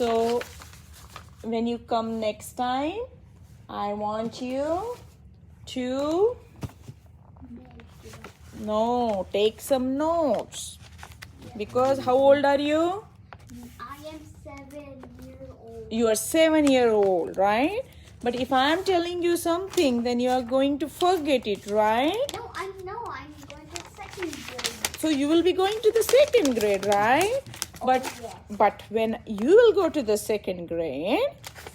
So when you come next time, I want you to take some notes. Because how old are you? I am 7 years old. You are 7 years old, right? But if I am telling you something, then you are going to forget it, right? No, I'm going to second grade. So you will be going to the second grade, right? Yes. But when you will go to the second grade,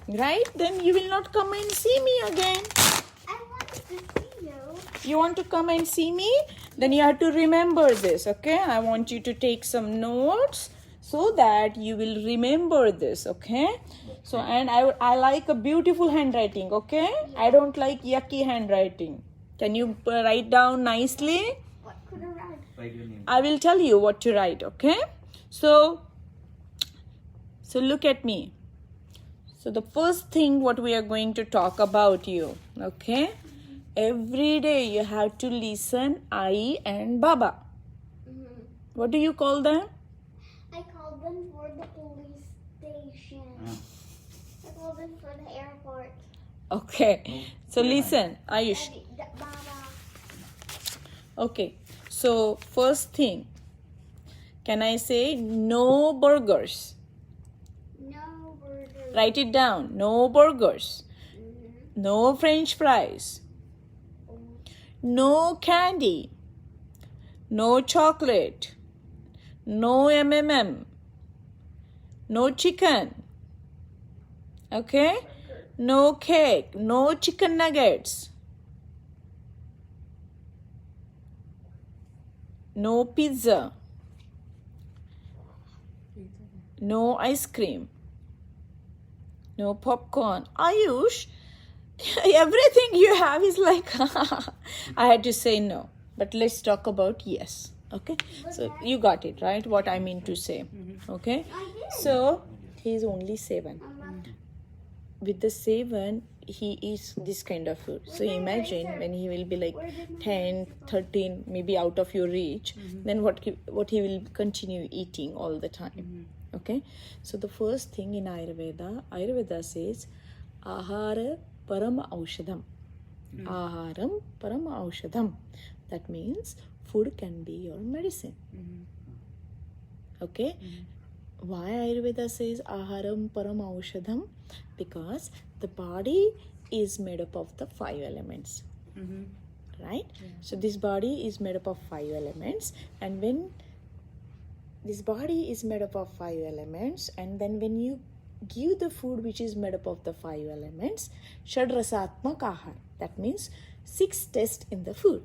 right? Then you will not come and see me again. I want to see you. You want to come and see me? Then you have to remember this, okay? I want you to take some notes so that you will remember this, okay? So, and I like a beautiful handwriting, okay? I don't like yucky handwriting. Can you write down nicely? What could I write? Write your name. I will tell you what to write, okay? So look at me. So the first thing what we are going to talk about you, okay? Every day you have to listen I and Baba. What do you call them? I called them for the police station. I called them for the airport. Okay. So listen, Ayush. Baba. Okay. So first thing, can I say no burgers? No burger. Write it down. No burgers. No French fries. No candy. No chocolate. No M&M. No chicken. Okay? No cake. No chicken nuggets. No pizza. No ice cream. No popcorn. Ayush, everything you have is like, I had to say no. But let's talk about yes. Okay? So you got it, right? What I mean to say. Okay? I did. So he's only 7. Mama. With the 7, he eats this kind of food. So imagine when he will be like 10, 13, maybe out of your reach, then what he will continue eating all the time. Okay? So the first thing in Ayurveda says, Ahara Parama Aushadam. Aharam Parama Aushadam. That means food can be your medicine. Okay? Why Ayurveda says Aharam Parama Aushadam? Because the body is made up of the 5 elements. Right? So this body is made up of 5 elements, and when this body is made up of 5 elements, and then when you give the food which is made up of the 5 elements, Shadrasatmak Ahar, that means 6 tests in the food.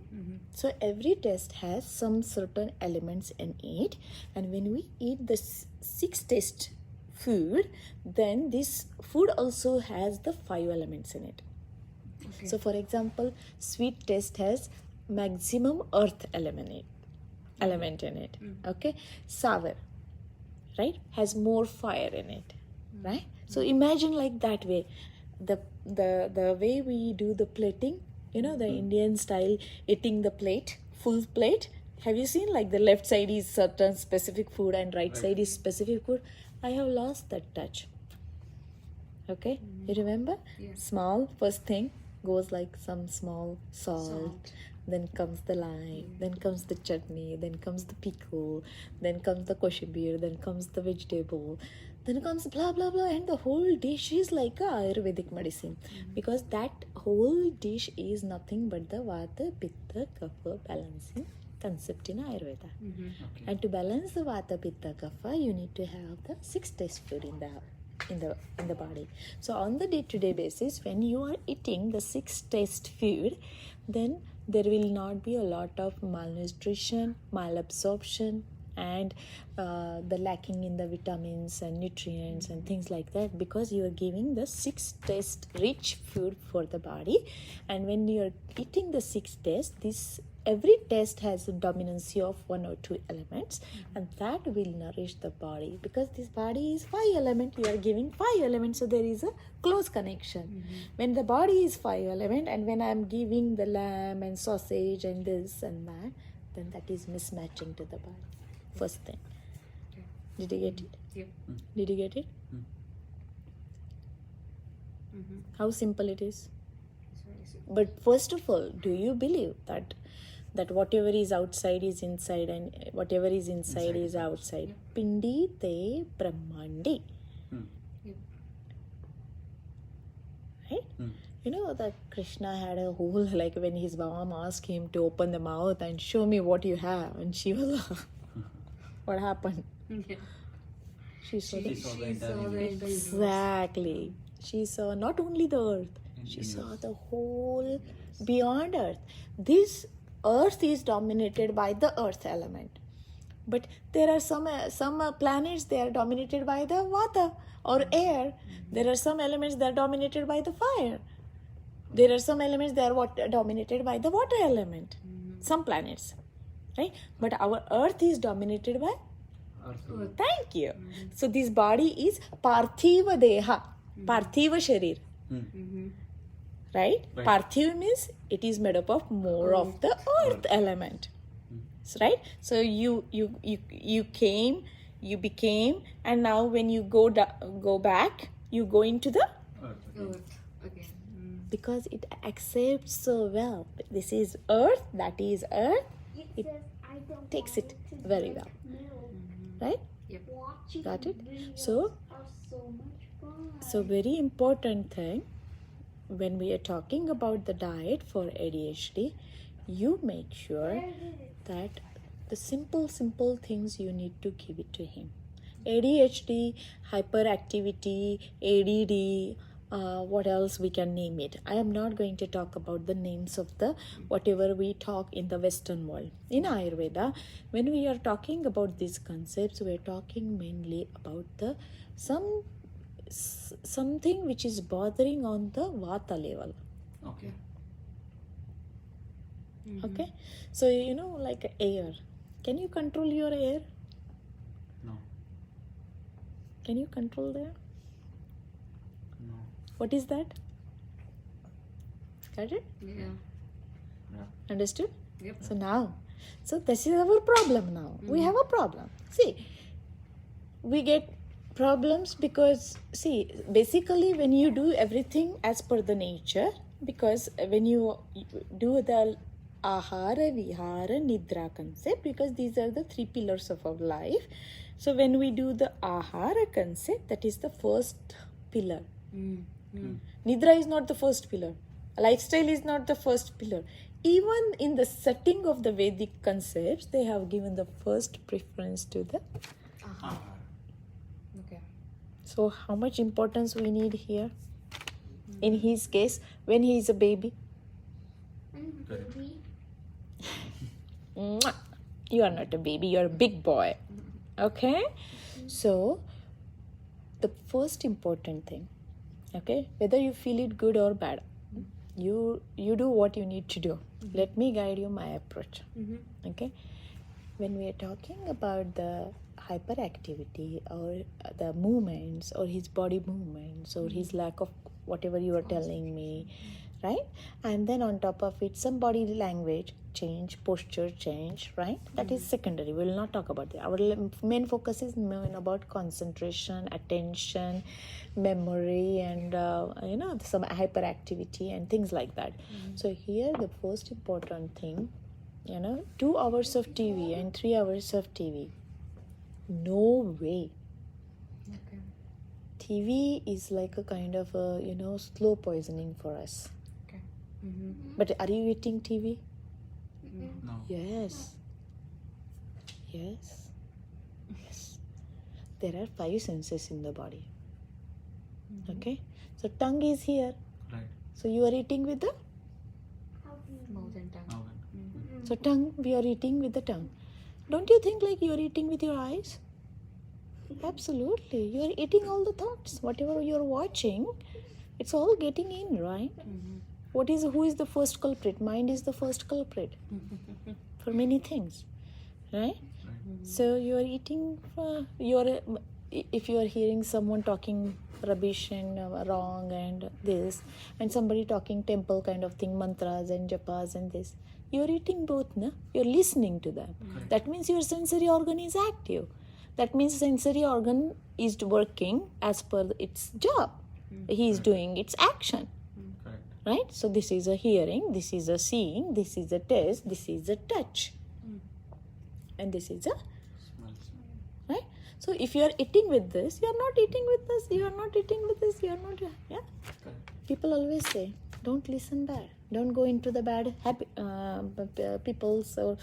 So every test has some certain elements in it, and when we eat the 6 test food, then this food also has the 5 elements in it. Okay. So for example, sweet taste has maximum earth element in it. Okay? Sour, right, has more fire in it. Right? So imagine like that way. The way we do the plating, you know, the Indian style eating the plate, full plate. Have you seen like the left side is certain specific food and right side is specific food? I have lost that touch. Okay? You remember? Yeah. Small, first thing goes like some small salt. Then comes the lime, then comes the chutney, then comes the pickle, then comes the koshibir, then comes the vegetable, then comes blah blah blah, and the whole dish is like a Ayurvedic medicine. Because that whole dish is nothing but the Vata, Pitta, Kapha balancing concept in Ayurveda. Okay. And to balance the Vata, Pitta, Kapha, you need to have the 6 taste food in the body. So on the day-to-day basis, when you are eating the 6 taste food, then there will not be a lot of malnutrition, malabsorption, and the lacking in the vitamins and nutrients and things like that, because you are giving the 6 taste rich food for the body. And when you are eating the 6 taste, every taste has a dominancy of 1 or 2 elements, and that will nourish the body. Because this body is 5 element, you are giving 5 elements, so there is a close connection. When the body is 5 element, and when I am giving the lamb and sausage and this and that, then that is mismatching to the body. First thing. Did you get it? Yeah. Did you get it? How simple it is. It's very simple. But first of all, do you believe that whatever is outside is inside and whatever is inside is outside? Pindi te brahmandi. Yep. Right? You know that Krishna had a whole, like when his mom asked him to open the mouth and show me what you have, and she was what happened? Yeah. She saw the She saw the entire exactly. She saw not only the earth, she saw the whole beyond earth. This earth is dominated by the earth element, but there are some planets, they are dominated by the vata or air. There are some elements that are dominated by the fire. There are some elements that are dominated by the water element. Some planets, right? But our earth is dominated by. Thank you. So this body is parthiva deha, parthiva sharir. Right? Parthiv means it is made up of more of the earth element. Right? So you came, you became, and now when you go back, you go into the Earth again. because it accepts so well. This is earth, that is earth. It says, I don't takes want it to very drink well. milk. Right? Watching Got it? videos So- are so much fun. So very important thing when we are talking about the diet for ADHD, you make sure that the simple things you need to give it to him. ADHD, hyperactivity, ADD, what else we can name it. I am not going to talk about the names of the whatever we talk in the Western world. In Ayurveda, when we are talking about these concepts, we are talking mainly about the something which is bothering on the vata level. Okay. Okay, so you know, like air. Can you control your air? No. Can you control there? No. What is that? Got it? Yeah. Understood? Yep. So now, so this is our problem now. We have a problem. See, we get problems because, see, basically when you do everything as per the nature, because when you do the ahara, vihara, nidra concept, because these are the three pillars of our life. So when we do the ahara concept, that is the first pillar. Nidra is not the first pillar. Lifestyle is not the first pillar. Even in the setting of the Vedic concepts, they have given the first preference to the. Okay. So how much importance we need here? In his case, when he is a baby, Baby. mwah, you are not a baby, you are a big boy. Okay? So, the first important thing, okay, whether you feel it good or bad, you do what you need to do. Let me guide you my approach. Okay? When we are talking about the hyperactivity or the movements or his body movements or his lack of whatever you are telling me, right? And then on top of it, some body language change, posture change, right? That is secondary. We will not talk about that. Our main focus is more about concentration, attention, memory, and some hyperactivity and things like that. So here the first important thing, 2 hours of TV and 3 hours of TV. No way. Okay. TV is like a kind of a, slow poisoning for us. Okay. But are you eating TV? No. Yes. Yes. Yes. There are 5 senses in the body. Okay? So tongue is here. Right. So you are eating with the Mouth and tongue. Okay. so tongue, we are eating with the tongue. Don't you think like you are eating with your eyes? Absolutely. You are eating all the thoughts. Whatever you are watching, it's all getting in, right? Who is the first culprit? Mind is the first culprit for many things, right? So you are eating. If you are hearing someone talking rubbish and wrong and this, and somebody talking temple kind of thing, mantras and japas and this, you are eating both, na? You are listening to them. That means your sensory organ is active. That means sensory organ is working as per its job. He is doing its action. Correct. Right? So this is a hearing, this is a seeing, this is a taste, this is a touch. And this is a, Smell. right? So if you are eating with this, you are not eating with this, you are not eating with this, you are not, yeah? Correct. People always say, don't listen bad. Don't go into the bad people's or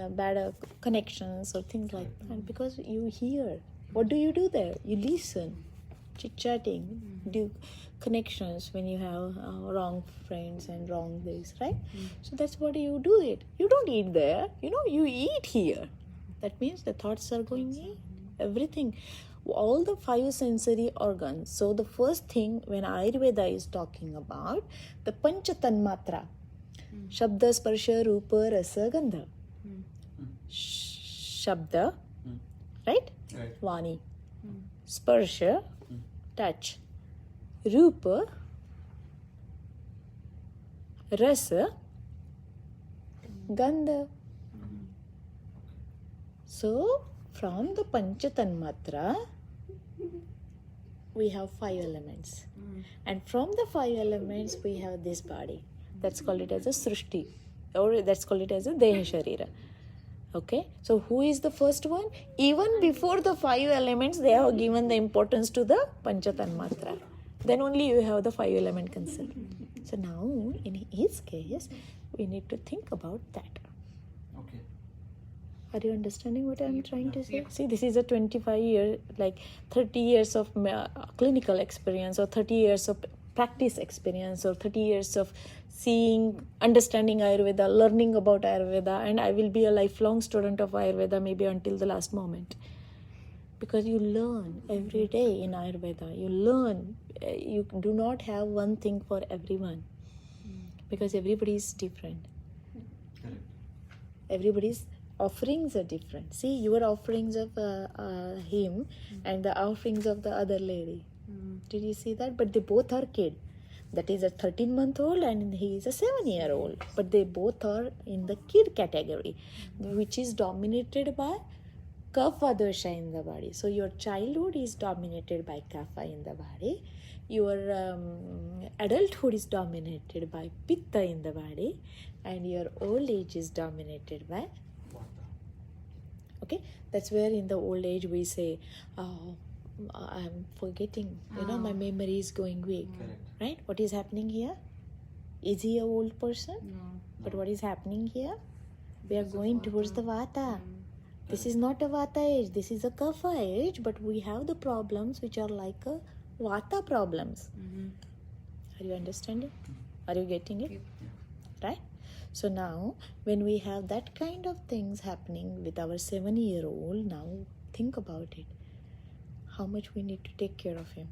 bad connections or things like that. Because you hear. What do you do there? You listen. Chit-chatting. Do connections when you have wrong friends and wrong this, right? So that's what you do it. You don't eat there. You eat here. That means the thoughts are going in. Everything. All the 5 sensory organs. So the first thing when Ayurveda is talking about the Pancha Tanmatra, Shabda, Sparsha, Rupa, Rasa, Gandha. Shabda, right? Right. Vani. Sparsha, touch. Rupa, Rasa, Gandha. So from the Pancha Tanmatra, we have 5 elements. And from the 5 elements, we have this body. That's called it as a Srishti. Or that's called it as a Deha Sharira. Okay? So who is the first one? Even before the 5 elements, they have given the importance to the Pancha Tanmatra. Then only you have the 5 element concept. So now, in his case, we need to think about that. Okay. Are you understanding what I'm trying to say? See, this is a 30 years of clinical experience, or 30 years of practice experience, or 30 years of seeing, understanding Ayurveda, learning about Ayurveda, and I will be a lifelong student of Ayurveda maybe until the last moment. Because you learn every day in Ayurveda. You learn. You do not have one thing for everyone. Because everybody is different. Correct. Everybody's offerings are different. See, your offerings of him and the offerings of the other lady. Did you see that? But they both are kid. That is a 13-month-old and he is a 7-year-old. But they both are in the kid category, which is dominated by kapha dosha in the body. So your childhood is dominated by kapha in the body. Your adulthood is dominated by pitta in the body. And your old age is dominated by. Okay, that's where in the old age we say, oh, I'm forgetting, my memory is going weak. Correct. Right? What is happening here? Is he an old person? No. But what is happening here? We are going towards the vata. This is not a vata age, this is a kapha age, but we have the problems which are like a vata problems. Are you understanding? Are you getting it? Right? So now, when we have that kind of things happening with our 7-year-old, now think about it. How much we need to take care of him.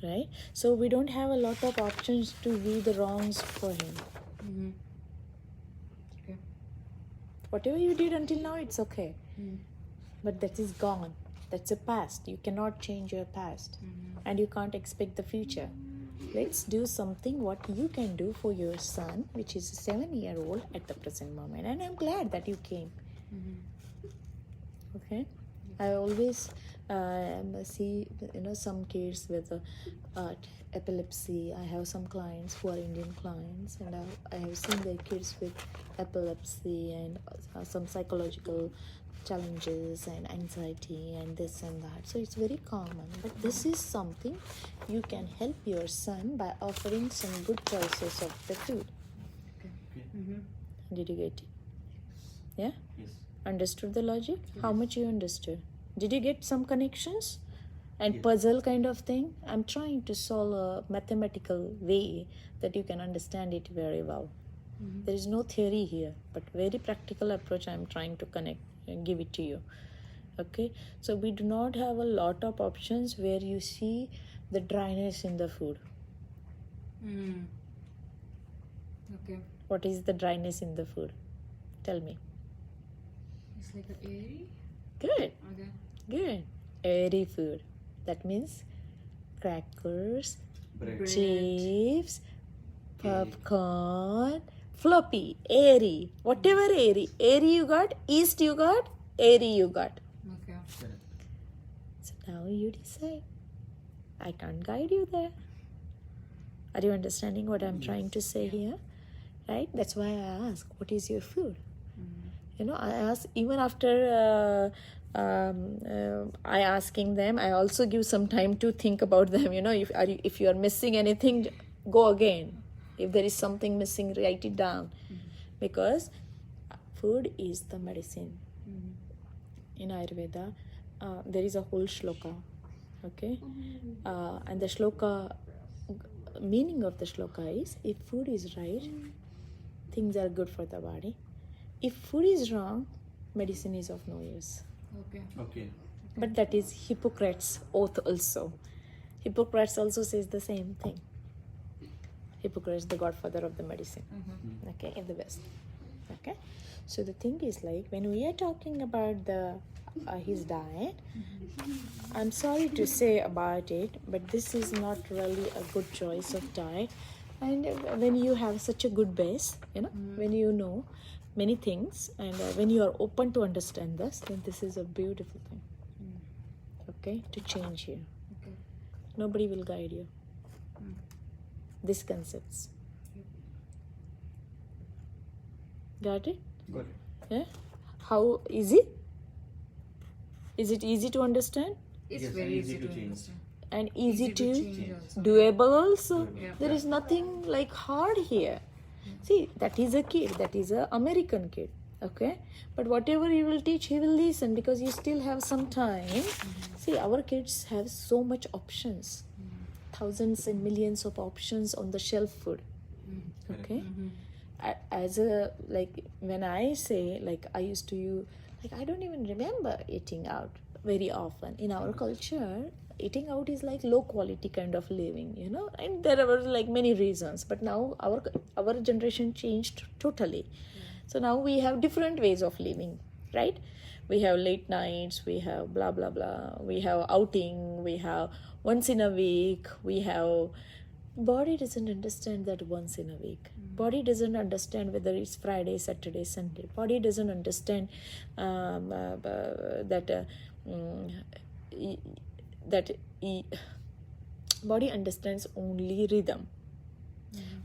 Right? So we don't have a lot of options to do the wrongs for him. Okay. Whatever you did until now, it's okay. But that is gone. That's a past. You cannot change your past. And you can't expect the future. Let's do something what you can do for your son, which is a 7-year-old at the present moment. And I'm glad that you came. Okay? I always see, some kids with epilepsy. I have some clients who are Indian clients, and I have seen their kids with epilepsy and some psychological challenges and anxiety and this and that. So it's very common. But this is something you can help your son by offering some good choices of the food. Okay. Did you get it? Yeah? Yes. Understood the logic? How much you understood? Did you get some connections? And puzzle kind of thing? I'm trying to solve a mathematical way that you can understand it very well. There is no theory here, but very practical approach I'm trying to connect and give it to you. Okay? So we do not have a lot of options where you see the dryness in the food. Okay. What is the dryness in the food? Tell me. It's like a airy. Good. Okay. Good. Airy food. That means crackers, Bread. chips, popcorn, floppy, airy, whatever airy. Airy you got, east you got, airy you got. Okay. Correct. So now you decide. I can't guide you there. Are you understanding what I'm trying to say here? Right? That's why I ask, what is your food? You know, I ask even after I asking them, I also give some time to think about them. You know, if you are missing anything, go again. If there is something missing, write it down, because food is the medicine. In Ayurveda, there is a whole shloka, okay, and the shloka meaning of the shloka is: if food is right, things are good for the body. If food is wrong, medicine is of no use. Okay. Okay. But that is Hippocrates' oath also. Hippocrates also says the same thing. Hippocrates, the godfather of the medicine, okay, in the West. Okay, so the thing is, like, when we are talking about the his diet, I'm sorry to say about it, but this is not really a good choice of diet. And when you have such a good base, you know, when you know many things, and when you are open to understand this, then this is a beautiful thing, okay, to change you. Okay. Nobody will guide you. These concepts. Got it? Got it. Yeah? How easy? Is it easy to understand? It's Yes, very easy easy to to change. understand. And easy to change also. doable also? Yeah. There is nothing like hard here. See, that is a kid, that is a American kid, okay? But whatever you will teach, he will listen, because you still have some time. See, our kids have so much options, thousands and millions of options on the shelf food, okay? As a, like, when I say, like, I used to, like, I don't even remember eating out very often. In our culture, eating out is like low quality kind of living, you know, and there were like many reasons. But now our generation changed totally. So now we have different ways of living, right? We have late nights, we have blah blah blah, we have outing, we have once in a week, we have. Body doesn't understand that once in a week. Body doesn't understand whether it's Friday, Saturday, Sunday. Body doesn't understand body understands only rhythm.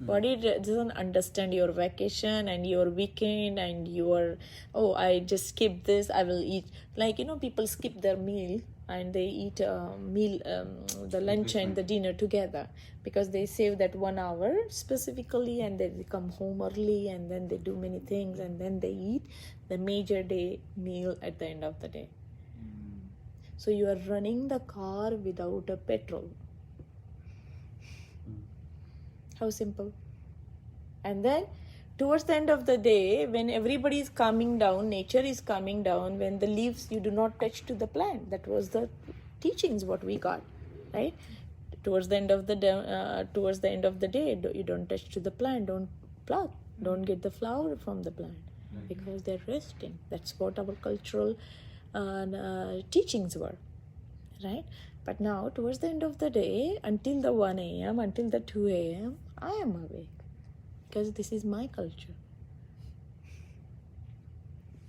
Body doesn't understand your vacation and your weekend and your, oh, I just skip this, I will eat. Like, you know, people skip their meal and they eat the lunch and the dinner together, because they save that 1 hour specifically, and they come home early, and then they do many things, and then they eat the major day meal at the end of the day. So you are running the car without a petrol. How simple. And then towards the end of the day, when everybody is calming down, nature is calming down, when the leaves, you do not touch to the plant. That was the teachings what we got, right? Towards the end of the day, you don't touch to the plant, don't pluck, don't get the flower from the plant, because they're resting. That's what our cultural teachings were, right? But now, towards the end of the day, until the 1 a.m., until the 2 a.m., I am awake, because this is my culture.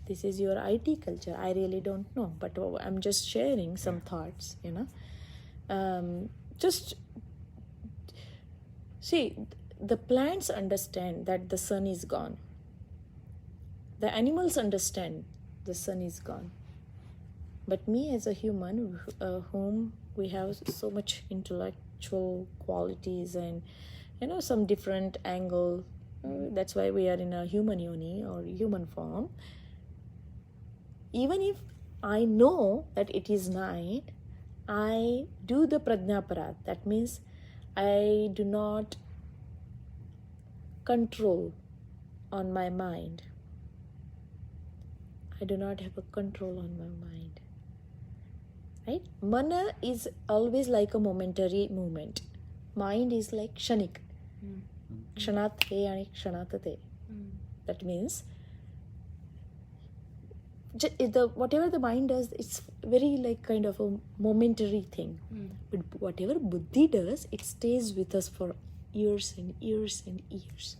This is your IT culture. I really don't know, but I'm just sharing some thoughts, you know. Just see, the plants understand that the sun is gone. The animals understand the sun is gone. But me as a human, whom we have so much intellectual qualities and, you know, some different angle, that's why we are in a human yoni or human form. Even if I know that it is night, I do the prajnaparat. That means I do not control on my mind. I do not have a control on my mind. Right? Mana is always like a momentary movement. Mind is like kshanik. Kshanat he and kshanat te. That means whatever the mind does, it's very like kind of a momentary thing. But whatever buddhi does, it stays with us for years and years and years.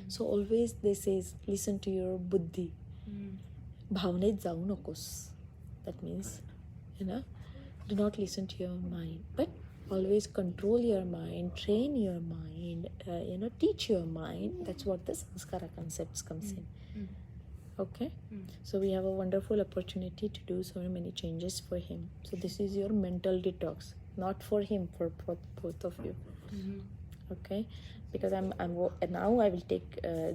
So always they say, listen to your buddhi. Bhavnet jau nakos. That means, you know, do not listen to your mind, but always control your mind, train your mind, teach your mind. That's what the sanskara concepts comes in. Okay, so we have a wonderful opportunity to do so many changes for him. So this is your mental detox, not for him, for both of you. Okay, because I'm now I will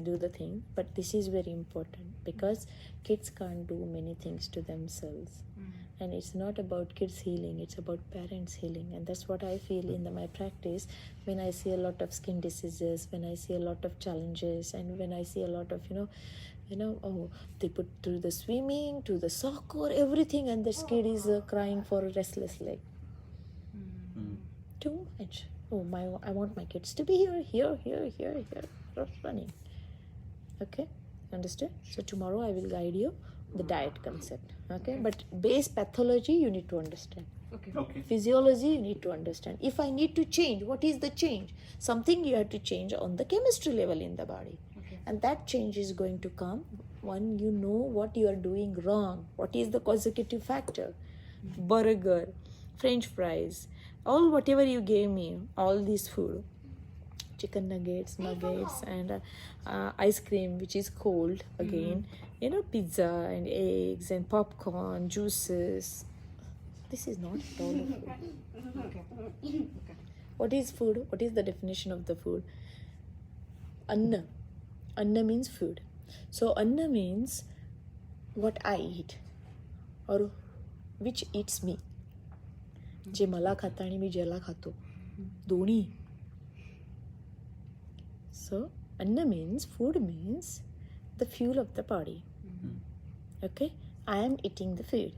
do the thing, but this is very important because kids can't do many things to themselves. And it's not about kids healing, it's about parents healing. And that's what I feel in my practice when I see a lot of skin diseases, when I see a lot of challenges, and when I see a lot of, they put through the swimming, to the soccer, everything, and this kid is crying for a restless leg. Too much. I want my kids to be here, running. Okay, understood? So tomorrow I will guide you the diet concept. Okay, but base pathology you need to understand. Okay. Physiology you need to understand. If I need to change, what is the change? Something you have to change on the chemistry level in the body. And that change is going to come when you know what you are doing wrong. What is the causative factor? Burger, French fries, all whatever you gave me, all this food, chicken nuggets, and ice cream, which is cold again, pizza and eggs and popcorn, juices. This is not at all the food. What is food? What is the definition of the food? Anna. Anna means food. So Anna means what I eat or which eats me. जे मला खाता आणि मी ज्याला खातो दोन्ही. So Anna means, food means the fuel of the body. Okay, I am eating the food,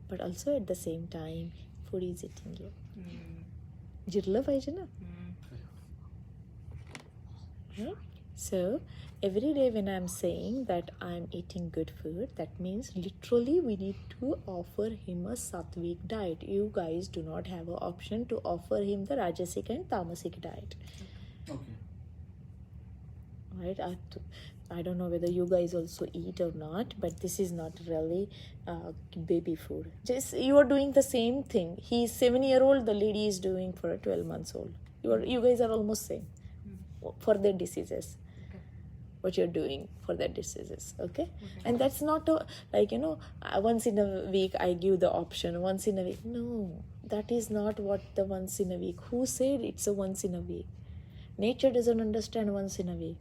but also at the same time food is eating you. जिरलं पाहिजे ना. So every day when I'm saying that I'm eating good food, that means literally we need to offer him a sattvic diet. You guys do not have an option to offer him the rajasic and tamasic diet. Okay. Right? I don't know whether you guys also eat or not, but this is not really baby food. Just you are doing the same thing. He's 7-year-old, the lady is doing for a 12 months old. You guys are almost same for their diseases. What you're doing for their diseases, okay? And that's not once in a week I give the option, once in a week. No, that is not what the once in a week. Who said it's a once in a week? Nature doesn't understand once in a week.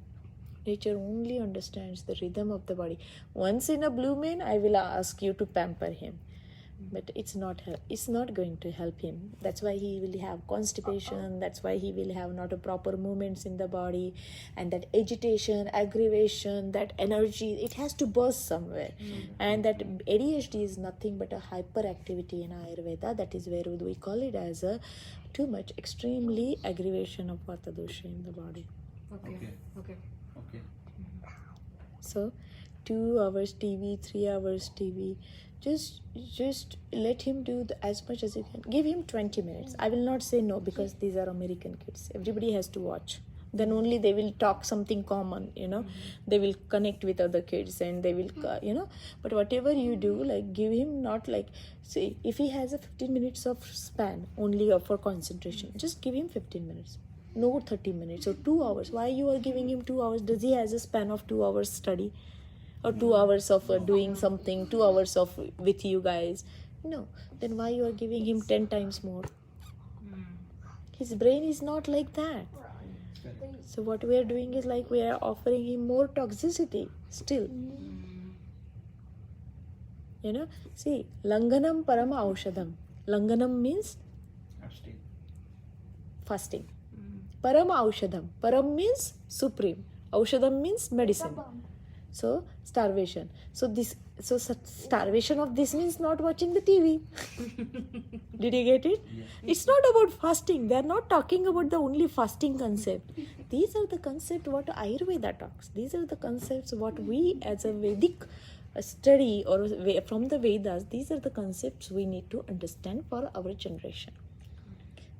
Nature only understands the rhythm of the body. Once in a blue moon, I will ask you to pamper him. But it's not going to help him. That's why he will have constipation. That's why he will have not a proper movements in the body, and that agitation, aggravation, that energy, it has to burst somewhere. And that ADHD is nothing but a hyperactivity in Ayurveda. That is where we call it as a too much, extremely aggravation of Vata dosha in the body. Okay. So 2 hours TV, 3 hours TV. Just let him do as much as you can. Give him 20 minutes. I will not say no, because these are American kids. Everybody has to watch. Then only they will talk something common, They will connect with other kids and they will, But whatever you do, give him not see, if he has a 15 minutes of span only for concentration, just give him 15 minutes. No 30 minutes or 2 hours. Why you are giving him 2 hours? Does he has a span of 2 hours study? Or 2 hours of doing something, 2 hours of with you guys? No. Then why you are giving him 10 times more? His brain is not like that. So what we are doing is we are offering him more toxicity still. See, langanam parama aushadam. Langanam means Abstain. fasting. Parama aushadam. Param means supreme. Aushadam means medicine. So starvation. So starvation of this means not watching the TV. Did you get it? Yes. It's not about fasting. They are not talking about the only fasting concept. These are the concepts what Ayurveda talks. These are the concepts what we as a Vedic study or from the Vedas. These are the concepts we need to understand for our generation.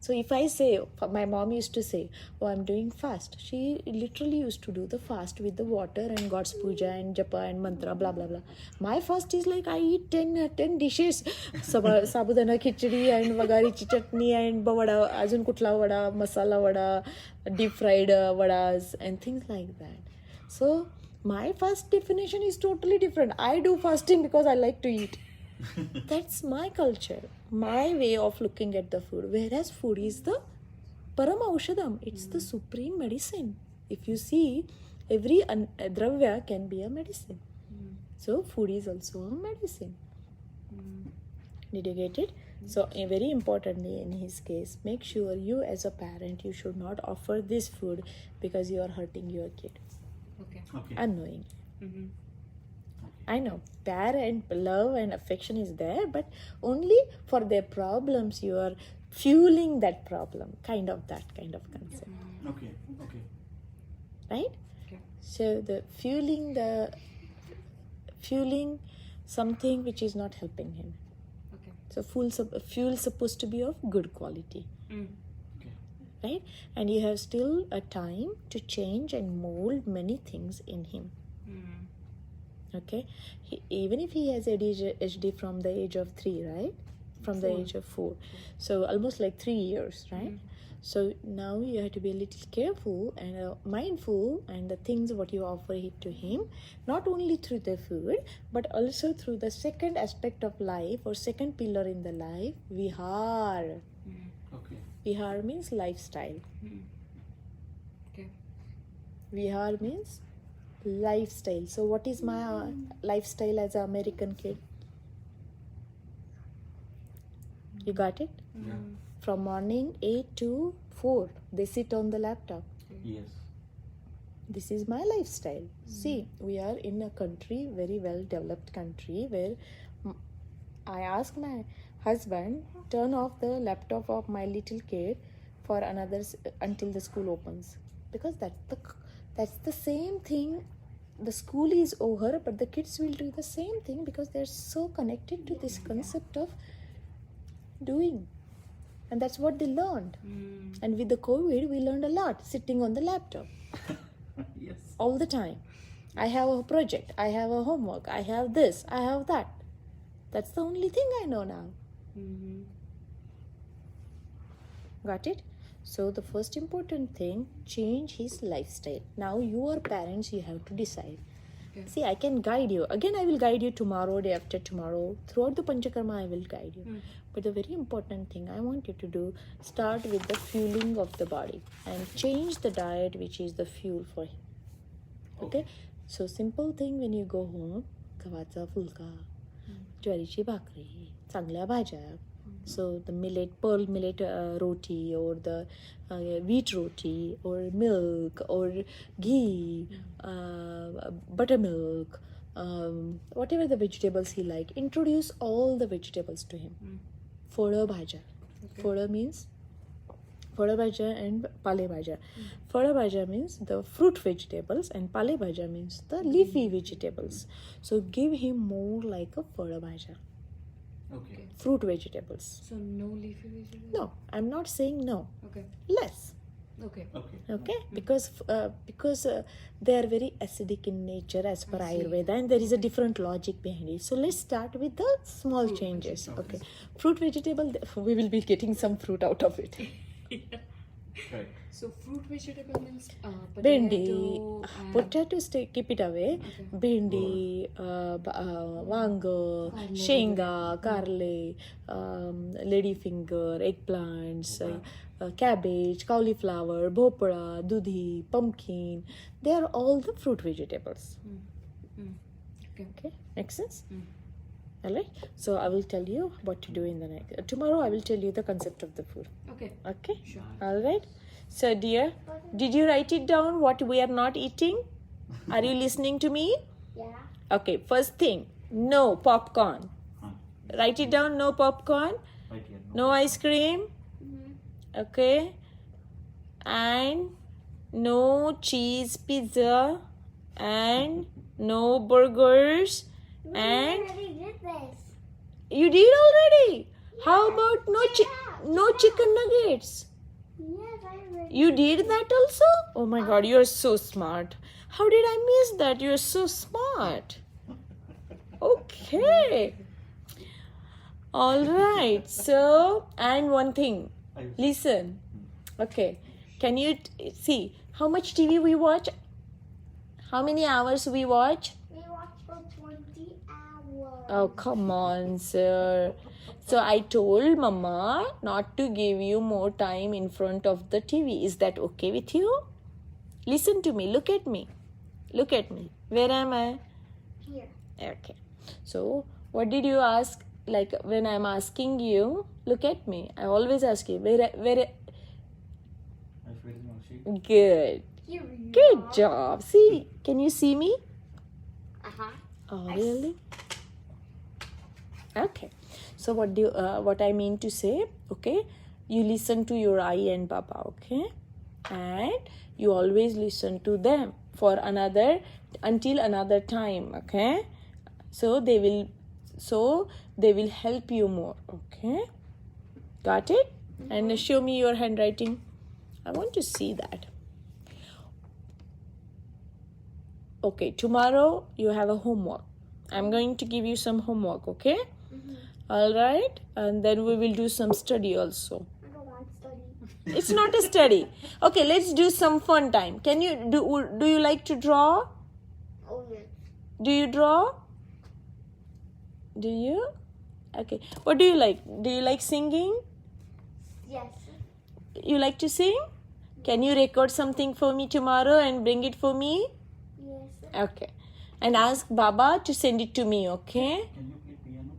So if I say, my mom used to say, oh, I'm doing fast. She literally used to do the fast with the water and God's puja and japa and mantra, blah, blah, blah. My fast is like I eat 10 dishes. Sabudana khichdi and vagarichi chutney and bavada, ajun kutla vada, masala vada, deep fried vadas and things like that. So my fast definition is totally different. I do fasting because I like to eat. That's my culture, my way of looking at the food. Whereas food is the param aushadam. It's the supreme medicine. If you see, every dravya can be a medicine. So food is also a medicine. Did you get it? So very importantly in his case, make sure you as a parent, you should not offer this food because you are hurting your kid. Okay. Okay. Unknowing. Mm-hmm. I know parent love and affection is there, but only for their problems you are fueling that problem, kind of concept, Okay. Okay. right? Okay. So the fueling something which is not helping him. Okay. So fuel supposed to be of good quality, Okay. right? And you have still a time to change and mold many things in him. Okay, even if he has ADHD from the age of 3, right? From the age of 4. So almost like 3 years, right? So now you have to be a little careful and mindful and the things what you offer it to him, not only through the food, but also through the second aspect of life or second pillar in the life, vihar. Okay. Vihar means lifestyle. Okay. Vihar means lifestyle. So what is my lifestyle as an American kid? You got it? Yeah. From morning 8 to 4, they sit on the laptop. Yes. This is my lifestyle. See, we are in a country, very well developed country, where I ask my husband, turn off the laptop of my little kid for another until the school opens, because that's the same thing. The school is over, but the kids will do the same thing because they're so connected to this concept of doing, and that's what they learned. And with the COVID, we learned a lot sitting on the laptop Yes. all the time. I have a project, I have a homework, I have this, I have that. That's the only thing I know now. Got it? So the first important thing, change his lifestyle. Now you are parents, you have to decide. Okay. See, I can guide you. Again, I will guide you tomorrow, day after tomorrow. Throughout the Panchakarma, I will guide you. But the very important thing I want you to do, start with the fueling of the body and change the diet which is the fuel for him. Okay? So simple thing, when you go home, gavacha fulka, ज्वारीची भाकरी, चांगल्या भाज्या. So the pearl millet roti, or the wheat roti, or milk, or ghee, buttermilk, whatever the vegetables he like. Introduce all the vegetables to him. Foda bhaja. Foda means Foda bhaja and pale bhaja. Foda bhaja means the fruit vegetables and pale bhaja means the leafy vegetables. So give him more like a foda bhaja. Okay. Fruit vegetables. So no leafy vegetables? No, I'm not saying no. Okay. Less. Okay. Okay. Okay, because they are very acidic in nature as per I see. Ayurveda, and there is a different logic behind it. So let's start with the small Fruit changes. vegetables. Okay, fruit vegetable, we will be getting some fruit out of it. Right. So fruit vegetable means Bhendi, potato and potato, keep it away. Okay. Bhendi, vang, shenga, karle, ladyfinger, eggplants, cabbage, cauliflower, bhopra, dudhi, pumpkin. They are all the fruit vegetables. Okay. Okay, make sense? Alright, so I will tell you what to do in the next. Tomorrow I will tell you the concept of the food. Okay. Okay? Sure. Alright. So, dear, did you write it down what we are not eating? Are you listening to me? Yeah. Okay, first thing, no popcorn. Huh. Write it down, no popcorn, Right here. no ice cream, okay, and no cheese pizza, and no burgers, We and already did this. you did already. How about no chicken nuggets? Yes, I read. You did that also? Oh my god, you're so smart. How did I miss that? You're so smart. Okay. All right. So, and one thing. Listen. Okay. Can you see how much TV we watch? How many hours we watch? We watched for 20 hours. Oh, come on, sir. So I told Mama not to give you more time in front of the TV. Is that okay with you? Listen to me. Look at me. Look at me. Where am I? Here. Okay. So, what did you ask? Like when I'm asking you, look at me. I always ask you, where? Good. Here we Good are. job. See, can you see me? Uh-huh. Oh, really? Okay. So what I mean to say, okay, you listen to your Ai and Baba, okay, and you always listen to them for until another time, okay. So they will help you more, okay. Got it? And show me your handwriting. I want to see that. Okay, tomorrow you have a homework. I'm going to give you some homework, okay? All right, and then we will do some study also. I don't want to study. It's not a study. Okay, let's do some fun time. Can you do you like to draw? Oh, yes. Do you draw? Do you? Okay. What do you like? Do you like singing? Yes. You like to sing? Can you record something for me tomorrow and bring it for me? Yes. Okay. And ask Baba to send it to me, okay? Can you play piano?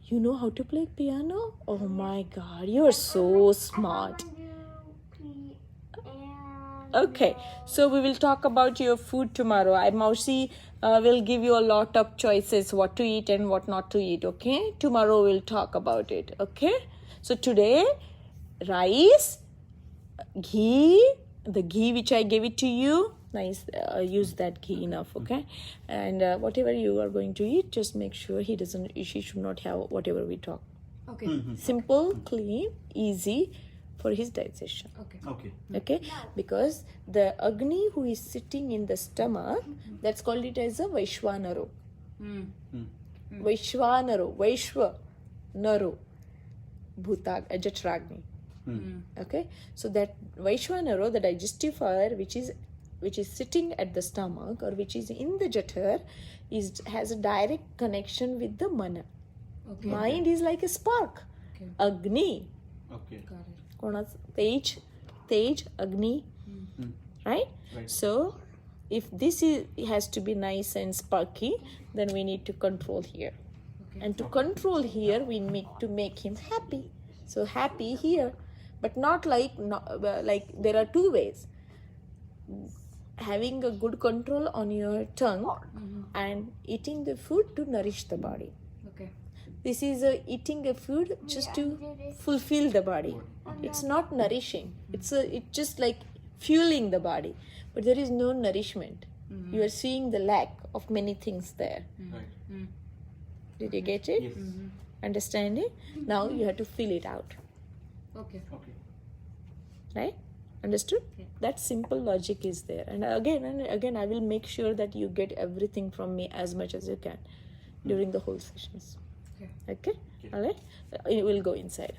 You know how to play piano? Oh my god, you're so smart. Okay, so we will talk about your food tomorrow. Mausi will give you a lot of choices what to eat and what not to eat, okay? Tomorrow we'll talk about it, okay? So today, rice, ghee, the ghee which I gave it to you, nice, use that ghee enough, okay? And whatever you are going to eat, just make sure she should not have whatever we talk. Okay. Simple, clean, easy for his digestion. Okay. Okay. Okay, because the Agni who is sitting in the stomach, that's called it as a Vaishwanaro. Vaishwanaro, Vaishwanaro, Bhutag, Jatragni. Okay, so that Vaishwanaro, the digestive fire, which is sitting at the stomach or which is in the Jatar, has a direct connection with the Mana. Okay. Mind is like a spark. Okay. Agni. Okay. Got it. Tej, Agni, right? Right. So, if has to be nice and sparky, then we need to control here. Okay. And to control here, we need to make him happy. So, happy here. But not like there are two ways. Having a good control on your tongue and eating the food to nourish the body. Okay. This is eating a food just to fulfill the body. It's not nourishing. It's just like fueling the body, but there is no nourishment. You are seeing the lack of many things there. Right. Did you get it? Yes. Understand it? Now you have to fill it out, Okay. Okay. right? Understood? Yeah. That simple logic is there. And again, I will make sure that you get everything from me as much as you can during the whole sessions. Okay. Okay? Okay. All right? You will go inside.